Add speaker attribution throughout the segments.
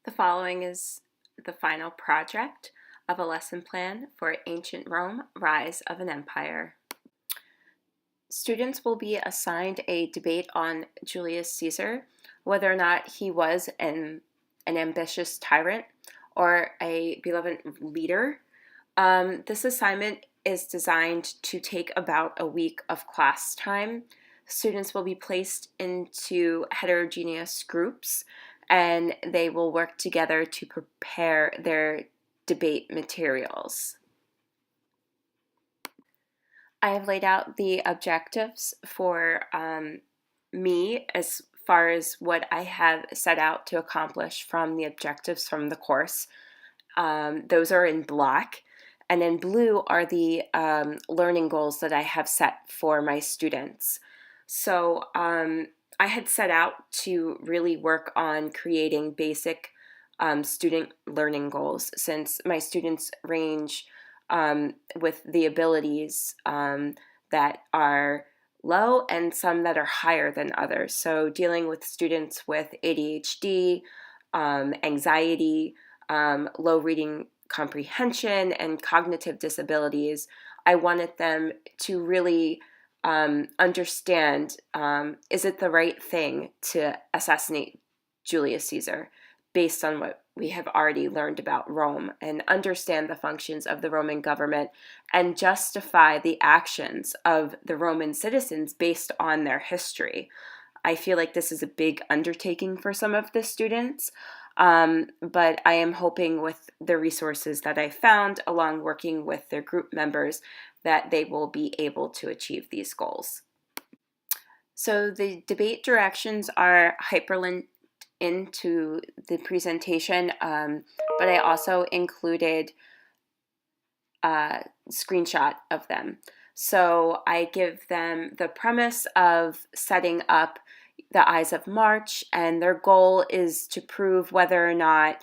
Speaker 1: The following is the final project of a lesson plan for Ancient Rome, Rise of an Empire. Students will be assigned a debate on Julius Caesar, whether or not he was an ambitious tyrant or a beloved leader. This assignment is designed to take about a week of class time. Students will be placed into heterogeneous groups and they will work together to prepare their debate materials. I have laid out the objectives for me as far as what I have set out to accomplish from the objectives from the course. Those are in black, and in blue are the learning goals that I have set for my students. So I had set out to really work on creating basic student learning goals, since my students range with the abilities that are low and some that are higher than others. So dealing with students with ADHD, anxiety, low reading comprehension, and cognitive disabilities, I wanted them to really understand, is it the right thing to assassinate Julius Caesar based on what we have already learned about Rome, and understand the functions of the Roman government and justify the actions of the Roman citizens based on their history. I feel like this is a big undertaking for some of the students, but I am hoping with the resources that I found, along working with their group members, that they will be able to achieve these goals. So the debate directions are hyperlinked into the presentation, but I also included a screenshot of them. So I give them the premise of setting up the Ides of March, and their goal is to prove whether or not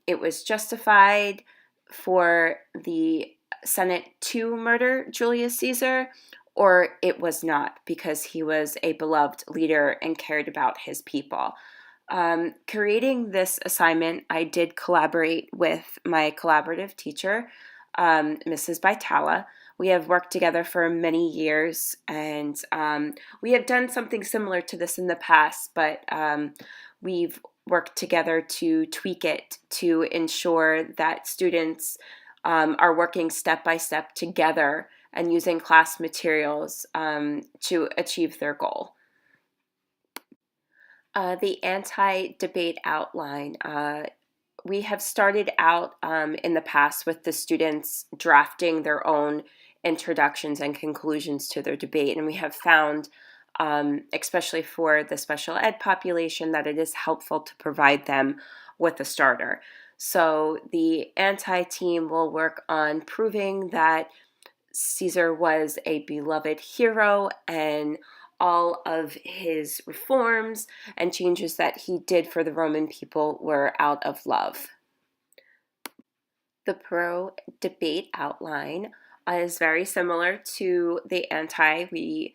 Speaker 1: it was justified for the Senate to murder Julius Caesar, or it was not, because he was a beloved leader and cared about his people. Creating this assignment, I did collaborate with my collaborative teacher, Mrs. Baitala. We have worked together for many years, and we have done something similar to this in the past, but we've worked together to tweak it to ensure that students are working step by step together and using class materials to achieve their goal. The anti-debate outline. We have started out in the past with the students drafting their own introductions and conclusions to their debate, and we have found, especially for the special ed population, that it is helpful to provide them with a starter. So the anti-team will work on proving that Caesar was a beloved hero, and all of his reforms and changes that he did for the Roman people were out of love. The pro-debate outline is very similar to the anti. We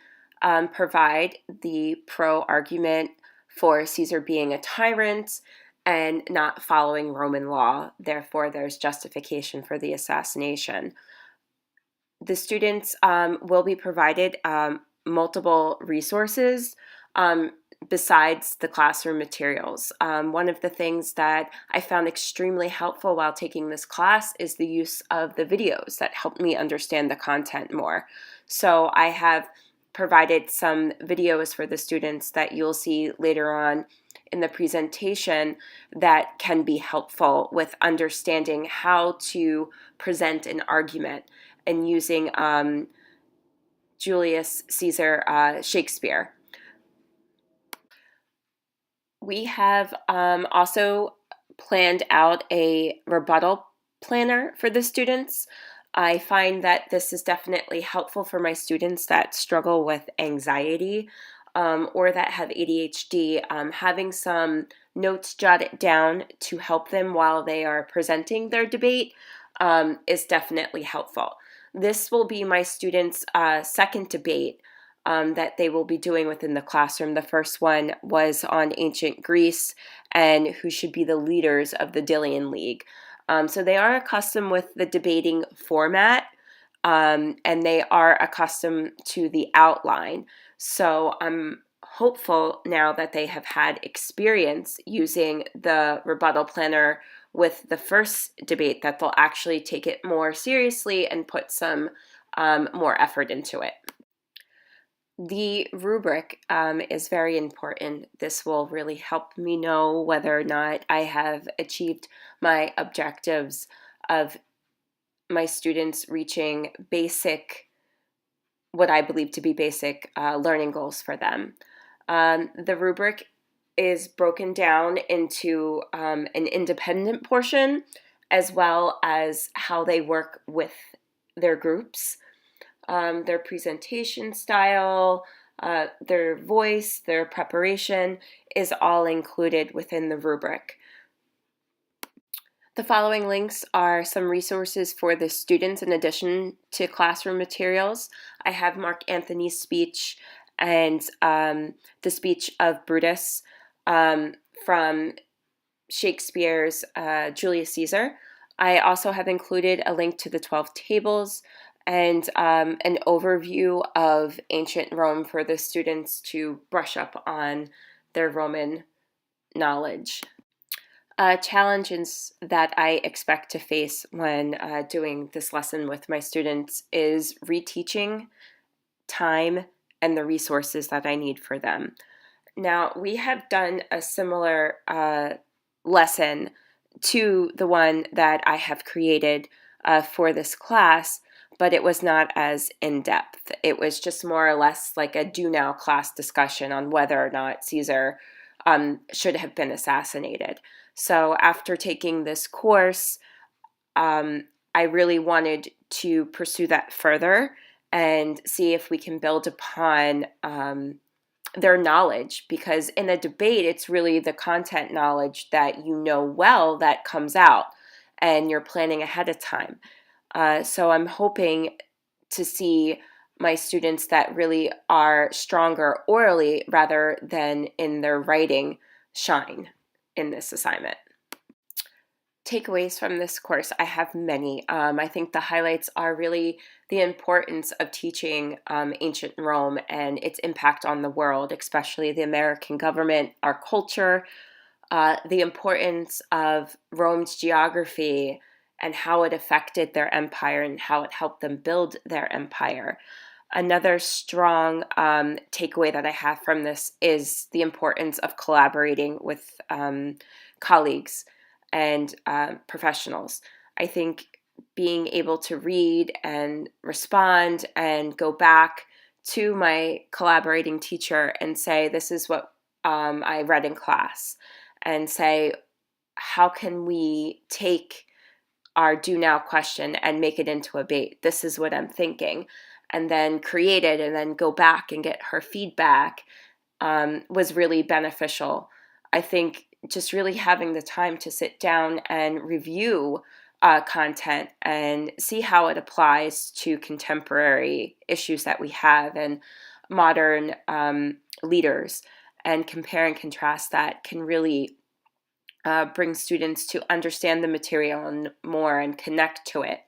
Speaker 1: provide the pro-argument for Caesar being a tyrant and not following Roman law. Therefore, there's justification for the assassination. The students will be provided multiple resources besides the classroom materials. One of the things that I found extremely helpful while taking this class is the use of the videos that helped me understand the content more. So I have provided some videos for the students that you'll see later on in the presentation that can be helpful with understanding how to present an argument and using Julius Caesar Shakespeare. We have also planned out a rebuttal planner for the students. I find that this is definitely helpful for my students that struggle with anxiety or that have ADHD. Having some notes jotted down to help them while they are presenting their debate is definitely helpful. This will be my students' second debate. that they will be doing within the classroom. The first one was on ancient Greece and who should be the leaders of the Delian League. So they are accustomed with the debating format, and they are accustomed to the outline. So I'm hopeful now that they have had experience using the rebuttal planner with the first debate that they'll actually take it more seriously and put some more effort into it. The rubric is very important. This will really help me know whether or not I have achieved my objectives of my students reaching what I believe to be basic learning goals for them. The rubric is broken down into an independent portion as well as how they work with their groups, their presentation style, their voice, their preparation is all included within the rubric. The following links are some resources for the students in addition to classroom materials. I have Mark Antony's speech and the speech of Brutus from Shakespeare's Julius Caesar. I also have included a link to the 12 tables and an overview of ancient Rome for the students to brush up on their Roman knowledge. Challenges that I expect to face when doing this lesson with my students is reteaching, time, and the resources that I need for them. Now, we have done a similar lesson to the one that I have created for this class, but it was not as in-depth. It was just more or less like a do now class discussion on whether or not Caesar should have been assassinated. So after taking this course, I really wanted to pursue that further and see if we can build upon their knowledge, because in a debate, it's really the content knowledge that you know well that comes out and you're planning ahead of time. So I'm hoping to see my students that really are stronger orally rather than in their writing shine in this assignment. Takeaways from this course, I have many. I think the highlights are really the importance of teaching ancient Rome and its impact on the world, especially the American government, our culture, the importance of Rome's geography and how it affected their empire and how it helped them build their empire. Another strong takeaway that I have from this is the importance of collaborating with colleagues and professionals. I think being able to read and respond and go back to my collaborating teacher and say, this is what I read in class, and say, how can we take our do now question and make it into a debate? This is what I'm thinking. And then create it and then go back and get her feedback was really beneficial. I think just really having the time to sit down and review content and see how it applies to contemporary issues that we have and modern leaders, and compare and contrast that can really bring students to understand the material more and connect to it.